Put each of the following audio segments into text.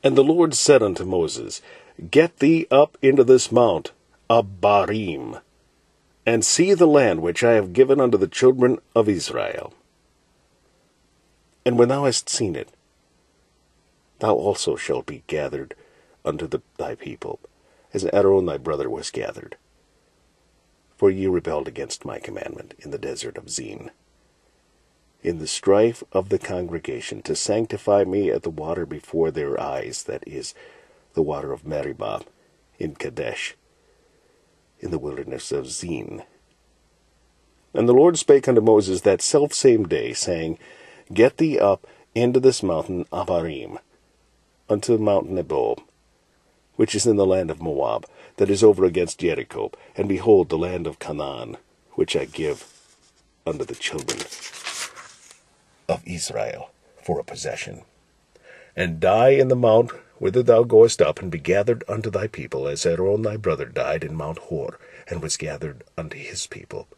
And the Lord said unto Moses, Get thee up into this mount, Abarim, and see the land which I have given unto the children of Israel. And when thou hast seen it, thou also shalt be gathered unto thy people, as Aaron thy brother was gathered. For ye rebelled against my commandment in the desert of Zin, in the strife of the congregation, to sanctify me at the water before their eyes, that is, the water of Meribah, in Kadesh, in the wilderness of Zin. And the Lord spake unto Moses that selfsame day, saying, Get thee up into this mountain Abarim, unto Mount Nebo, which is in the land of Moab, that is over against Jericho, and behold the land of Canaan, which I give unto the children of Israel for a possession. And die in the mount whither thou goest up, and be gathered unto thy people, as Aaron thy brother died in Mount Hor, and was gathered unto his people.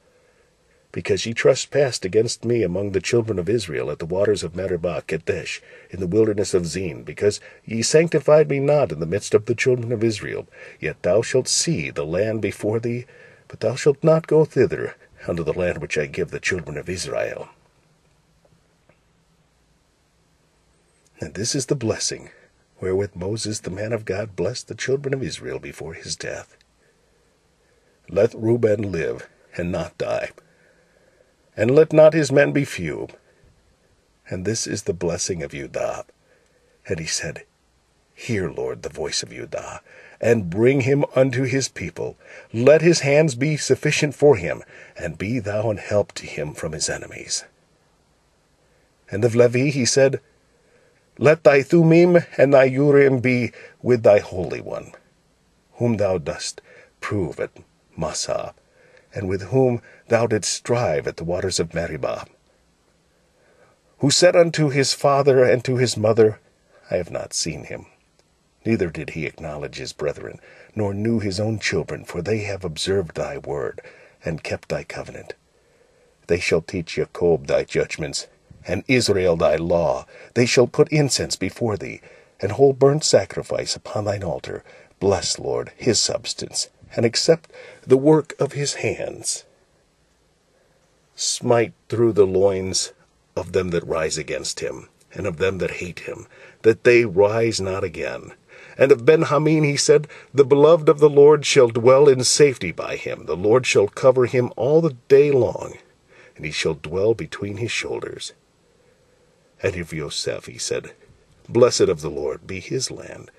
Because ye trespassed against me among the children of Israel at the waters of Meribah Kadesh, in the wilderness of Zin, because ye sanctified me not in the midst of the children of Israel. Yet thou shalt see the land before thee, but thou shalt not go thither unto the land which I give the children of Israel. And this is the blessing wherewith Moses the man of God blessed the children of Israel before his death. Let Reuben live, and not die, and let not his men be few. And this is the blessing of Judah. And he said, Hear, Lord, the voice of Judah, and bring him unto his people. Let his hands be sufficient for him, and be thou an help to him from his enemies. And of Levi he said, Let thy Thummim and thy Urim be with thy Holy One, whom thou dost prove at Massah, and with whom thou didst strive at the waters of Meribah, who said unto his father and to his mother, I have not seen him. Neither did he acknowledge his brethren, nor knew his own children, for they have observed thy word, and kept thy covenant. They shall teach Jacob thy judgments, and Israel thy law. They shall put incense before thee, and hold burnt sacrifice upon thine altar. Bless, Lord, his substance, and accept the work of his hands. Smite through the loins of them that rise against him, and of them that hate him, that they rise not again. And of Ben-Hamin he said, The beloved of the Lord shall dwell in safety by him. The Lord shall cover him all the day long, and he shall dwell between his shoulders. And of Yosef he said, Blessed of the Lord be his land,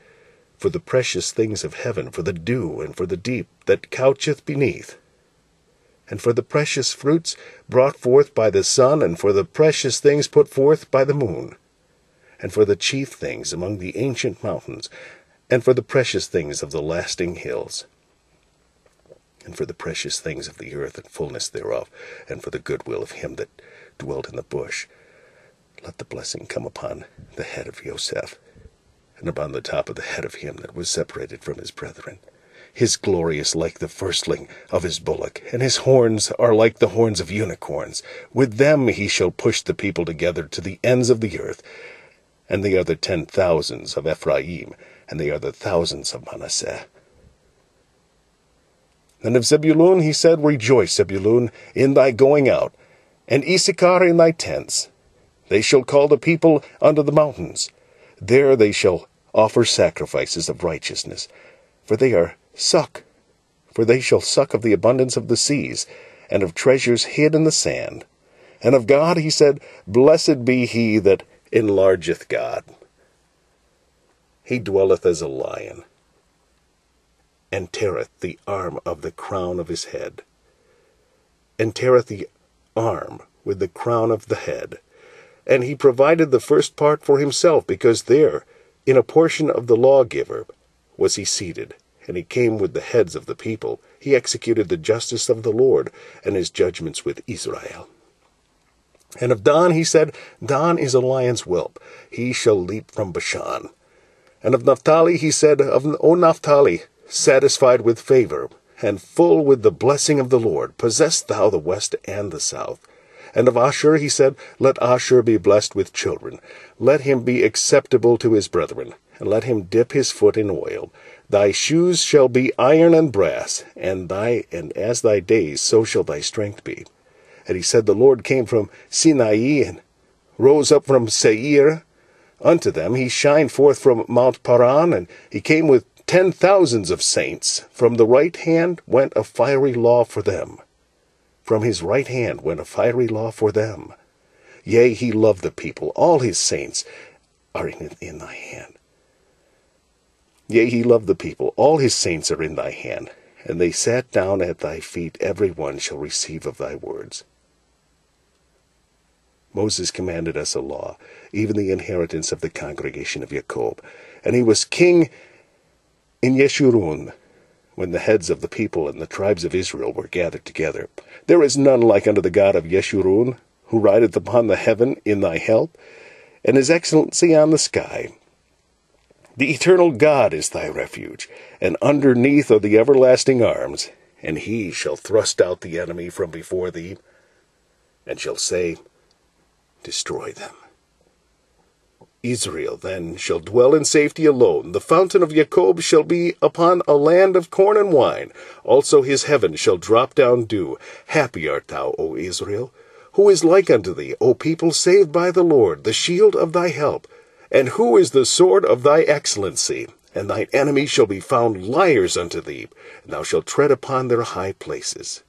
for the precious things of heaven, for the dew, and for the deep that coucheth beneath, and for the precious fruits brought forth by the sun, and for the precious things put forth by the moon, and for the chief things among the ancient mountains, and for the precious things of the lasting hills, and for the precious things of the earth and fullness thereof, and for the goodwill of him that dwelt in the bush. Let the blessing come upon the head of Yosef, and upon the top of the head of him that was separated from his brethren. His glory is like the firstling of his bullock, and his horns are like the horns of unicorns. With them he shall push the people together to the ends of the earth. And they are the 10,000s of Ephraim, and they are the thousands of Manasseh. And of Zebulun he said, Rejoice, Zebulun, in thy going out, and Issachar in thy tents. They shall call the people unto the mountains. There they shall offer sacrifices of righteousness, for they are suck. For they shall suck of the abundance of the seas, and of treasures hid in the sand. And of God he said, Blessed be he that enlargeth God. He dwelleth as a lion, and teareth the arm of the crown of his head, and teareth the arm with the crown of the head. And he provided the first part for himself, because there, in a portion of the lawgiver, was he seated. And he came with the heads of the people. He executed the justice of the Lord, and his judgments with Israel. And of Dan he said, Dan is a lion's whelp, he shall leap from Bashan. And of Naphtali he said, O Naphtali, satisfied with favor, and full with the blessing of the Lord, possess thou the west and the south. And of Asher he said, Let Asher be blessed with children, let him be acceptable to his brethren. and let him dip his foot in oil. Thy shoes shall be iron and brass, and as thy days, so shall thy strength be. And he said, The Lord came from Sinai, and rose up from Seir unto them. He shined forth from Mount Paran, and he came with 10,000s of saints. From the right hand went a fiery law for them. From his right hand went a fiery law for them. Yea, he loved the people. All his saints are in thy hand. Yea, he loved the people. All his saints are in thy hand. And they sat down at thy feet. Every one shall receive of thy words. Moses commanded us a law, even the inheritance of the congregation of Jacob. And he was king in Jeshurun, when the heads of the people and the tribes of Israel were gathered together. There is none like unto the God of Jeshurun, who rideth upon the heaven in thy help, and his excellency on the sky. The eternal God is thy refuge, and underneath are the everlasting arms, and he shall thrust out the enemy from before thee, and shall say, Destroy them. Israel then shall dwell in safety alone. The fountain of Jacob shall be upon a land of corn and wine. Also his heaven shall drop down dew. Happy art thou, O Israel. Who is like unto thee, O people saved by the Lord, the shield of thy help? And who is the sword of thy excellency? And thine enemies shall be found liars unto thee, and thou shalt tread upon their high places.